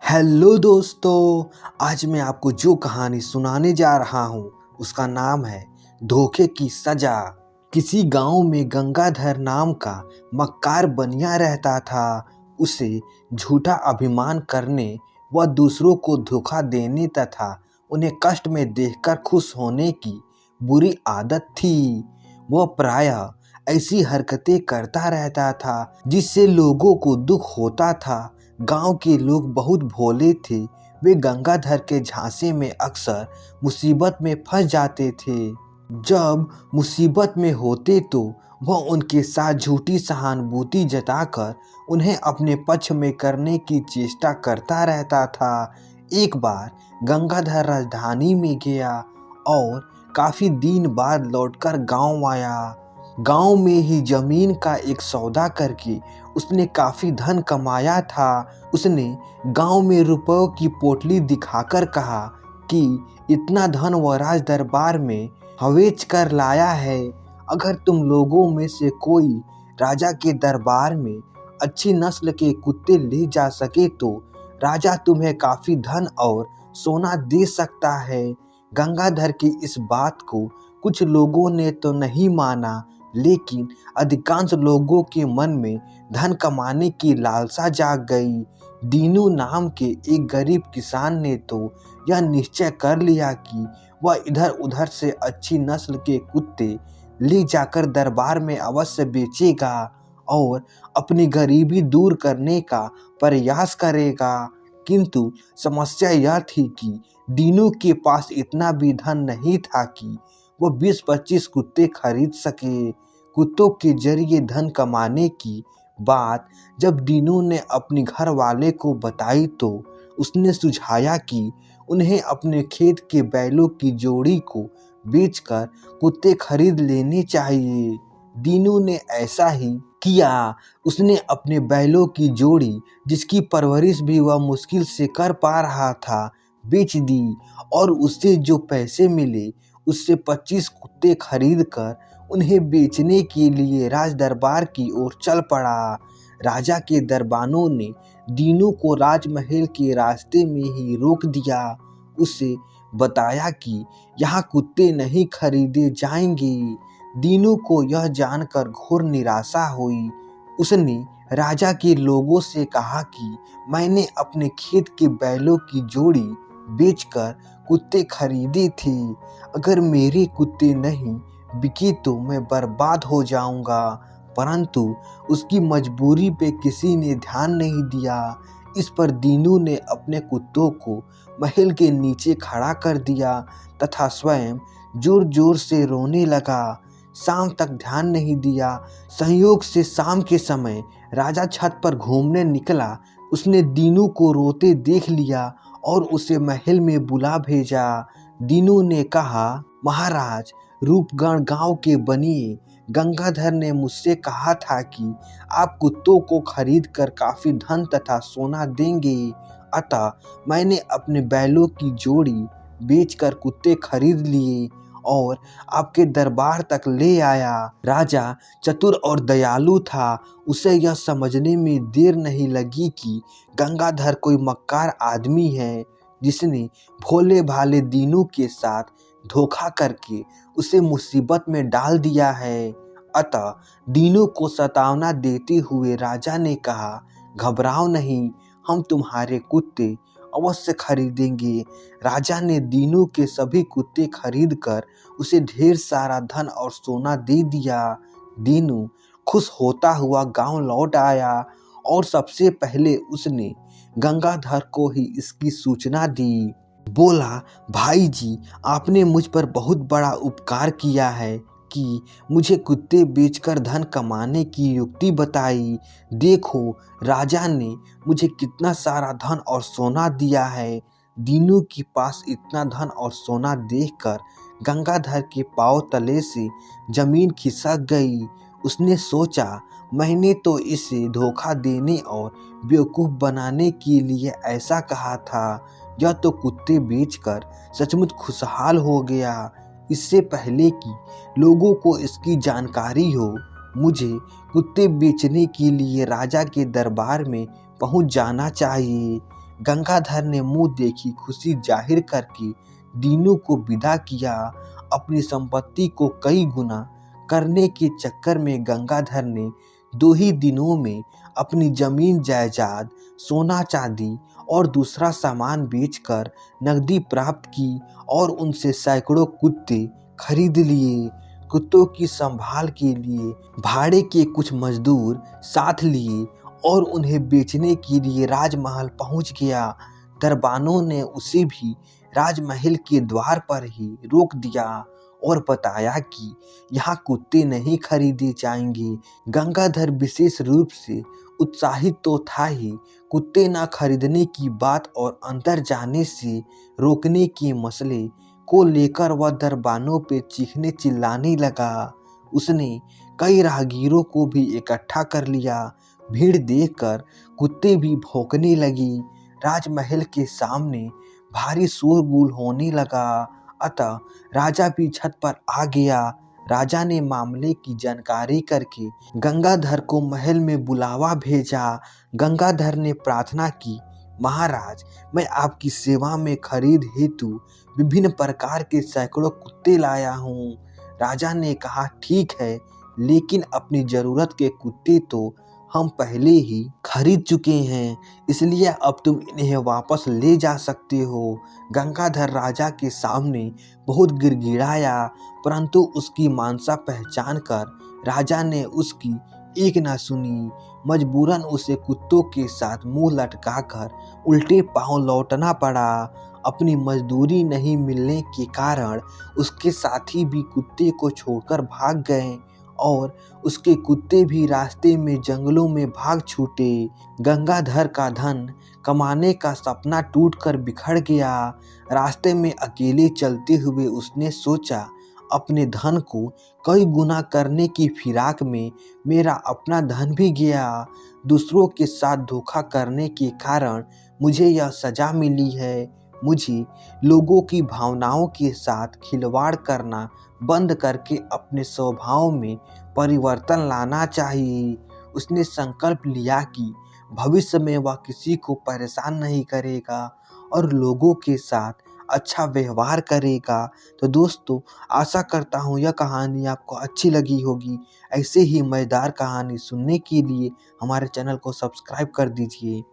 Hello दोस्तों। आज मैं आपको जो कहानी सुनाने जा रहा हूँ उसका नाम है धोखे की सजा। किसी गांव में गंगाधर नाम का मक्कार बनिया रहता था। उसे झूठा अभिमान करने व दूसरों को धोखा देने तथा उन्हें कष्ट में देखकर खुश होने की बुरी आदत थी। वह प्रायः ऐसी हरकतें करता रहता था जिससे लोगों को दुख होता था। गांव के लोग बहुत भोले थे। वे गंगाधर के झांसे में अक्सर मुसीबत में फंस जाते थे। जब मुसीबत में होते तो वह उनके साथ झूठी सहानुभूति जताकर उन्हें अपने पक्ष में करने की चेष्टा करता रहता था। एक बार गंगाधर राजधानी में गया और काफी दिन बाद लौटकर गांव आया। गांव में ही जमीन का एक सौदा करके उसने काफी धन कमाया था। उसने गांव में रुपयों की पोटली दिखाकर कहा कि इतना धन वह राज दरबार में हवेच कर लाया है। अगर तुम लोगों में से कोई राजा के दरबार में अच्छी नस्ल के कुत्ते ले जा सके तो राजा तुम्हें काफी धन और सोना दे सकता है। गंगाधर की इस बात को कुछ लोगों ने तो नहीं माना, लेकिन अधिकांश लोगों के मन में धन कमाने की लालसा जाग गई। दीनू नाम के एक गरीब किसान ने तो यह निश्चय कर लिया कि वह इधर उधर से अच्छी नस्ल के कुत्ते ले जाकर दरबार में अवश्य बेचेगा और अपनी गरीबी दूर करने का प्रयास करेगा। किंतु समस्या यह थी कि दीनू के पास इतना भी धन नहीं था कि वह 20-25 कुत्ते खरीद सके। कुत्तों के जरिए धन कमाने की बात जब दीनू ने अपने घर वाले को बताई तो उसने सुझाया कि उन्हें अपने खेत के बैलों की जोड़ी को बेचकर कुत्ते खरीद लेने चाहिए। दीनू ने ऐसा ही किया। उसने अपने बैलों की जोड़ी, जिसकी परवरिश भी वह मुश्किल से कर पा रहा था, बेच दी और उससे जो पैसे मिले उससे 25 कुत्ते खरीद कर उन्हें बेचने के लिए राज दरबार की ओर चल पड़ा। राजा के दरबानों ने दीनू को राजमहल के रास्ते में ही रोक दिया। उसे बताया कि यहाँ कुत्ते नहीं खरीदे जाएंगे। दीनू को यह जानकर घोर निराशा हुई। उसने राजा के लोगों से कहा कि मैंने अपने खेत के बैलों की जोड़ी बेचकर कुत्ते खरीदे थे। अगर मेरे कुत्ते नहीं बिके तो मैं बर्बाद हो जाऊंगा। परंतु उसकी मजबूरी पे किसी ने ध्यान नहीं दिया। इस पर दीनू ने अपने कुत्तों को महल के नीचे खड़ा कर दिया तथा स्वयं जोर जोर से रोने लगा। शाम तक ध्यान नहीं दिया। संयोग से शाम के समय राजा छत पर घूमने निकला। उसने दीनू को रोते देख लिया और उसे महल में बुला भेजा। दीनू ने कहा, महाराज, रूपगढ़ गांव के बनिए गंगाधर ने मुझसे कहा था कि आप कुत्तों को खरीद कर काफी धन तथा सोना देंगे। अतः मैंने अपने बैलों की जोड़ी बेचकर कुत्ते खरीद लिए और आपके दरबार तक ले आया। राजा चतुर और दयालु था। उसे यह समझने में देर नहीं लगी कि गंगाधर कोई मक्कार आदमी है जिसने भोले भाले दीनू के साथ धोखा करके उसे मुसीबत में डाल दिया है। अतः दीनू को सतावना देते हुए राजा ने कहा, घबराओ नहीं, हम तुम्हारे कुत्ते अवश्य खरीदेंगे। राजा ने दीनू के सभी कुत्ते खरीद कर उसे ढेर सारा धन और सोना दे दिया। दीनू खुश होता हुआ गांव लौट आया और सबसे पहले उसने गंगाधर को ही इसकी सूचना दी। बोला, भाई जी, आपने मुझ पर बहुत बड़ा उपकार किया है कि मुझे कुत्ते बेचकर धन कमाने की युक्ति बताई। देखो, राजा ने मुझे कितना सारा धन और सोना दिया है। दीनू के पास इतना धन और सोना देखकर गंगाधर के पांव तले से जमीन खिसक गई। उसने सोचा, मैंने तो इसे धोखा देने और बेवकूफ़ बनाने के लिए ऐसा कहा था। यह तो कुत्ते बेचकर सचमुच खुशहाल हो गया। इससे पहले कि लोगों को इसकी जानकारी हो, मुझे कुत्ते बेचने के लिए राजा के दरबार में पहुंच जाना चाहिए। गंगाधर ने मुंह देखी खुशी जाहिर करके दीनू को विदा किया। अपनी संपत्ति को कई गुना करने के चक्कर में गंगाधर ने 2 ही दिनों में अपनी जमीन जायदाद, सोना चांदी और दूसरा सामान बेचकर नकदी प्राप्त की और उनसे सैकड़ों कुत्ते खरीद लिए। कुत्तों की संभाल के लिए भाड़े के कुछ मजदूर साथ लिए और उन्हें बेचने के लिए राजमहल पहुंच गया। दरबानों ने उसे भी राजमहल के द्वार पर ही रोक दिया और बताया कि यहाँ कुत्ते नहीं खरीदे जाएंगे। गंगाधर विशेष रूप से उत्साहित तो था ही, कुत्ते न खरीदने की बात और अंदर जाने से रोकने के मसले को लेकर वह दरबानों पे चीखने चिल्लाने लगा। उसने कई राहगीरों को भी इकट्ठा कर लिया। भीड़ देखकर कुत्ते भी भौंकने लगी। राजमहल के सामने भारी शोरगुल होने लगा। अतः राजा भी छत पर आ गया। राजा ने मामले की जानकारी करके गंगाधर को महल में बुलावा भेजा। गंगाधर ने प्रार्थना की, महाराज, मैं आपकी सेवा में खरीद हेतु विभिन्न प्रकार के सैकड़ों कुत्ते लाया हूँ। राजा ने कहा, ठीक है, लेकिन अपनी जरूरत के कुत्ते तो हम पहले ही खरीद चुके हैं, इसलिए अब तुम इन्हें वापस ले जा सकते हो। गंगाधर राजा के सामने बहुत गिड़गिड़ाया, परंतु उसकी मानसा पहचान कर राजा ने उसकी एक ना सुनी। मजबूरन उसे कुत्तों के साथ मुंह लटकाकर उल्टे पांव लौटना पड़ा। अपनी मजदूरी नहीं मिलने के कारण उसके साथी भी कुत्ते को छोड़कर भाग गए और उसके कुत्ते भी रास्ते में जंगलों में भाग छूटे। गंगाधर का धन कमाने का सपना टूटकर बिखर गया। रास्ते में अकेले चलते हुए उसने सोचा, अपने धन को कई गुना करने की फिराक में मेरा अपना धन भी गया। दूसरों के साथ धोखा करने के कारण मुझे यह सजा मिली है। मुझे लोगों की भावनाओं के साथ खिलवाड़ करना बंद करके अपने स्वभाव में परिवर्तन लाना चाहिए। उसने संकल्प लिया कि भविष्य में वह किसी को परेशान नहीं करेगा और लोगों के साथ अच्छा व्यवहार करेगा। तो दोस्तों, आशा करता हूँ यह कहानी आपको अच्छी लगी होगी। ऐसे ही मज़ेदार कहानी सुनने के लिए हमारे चैनल को सब्सक्राइब कर दीजिए।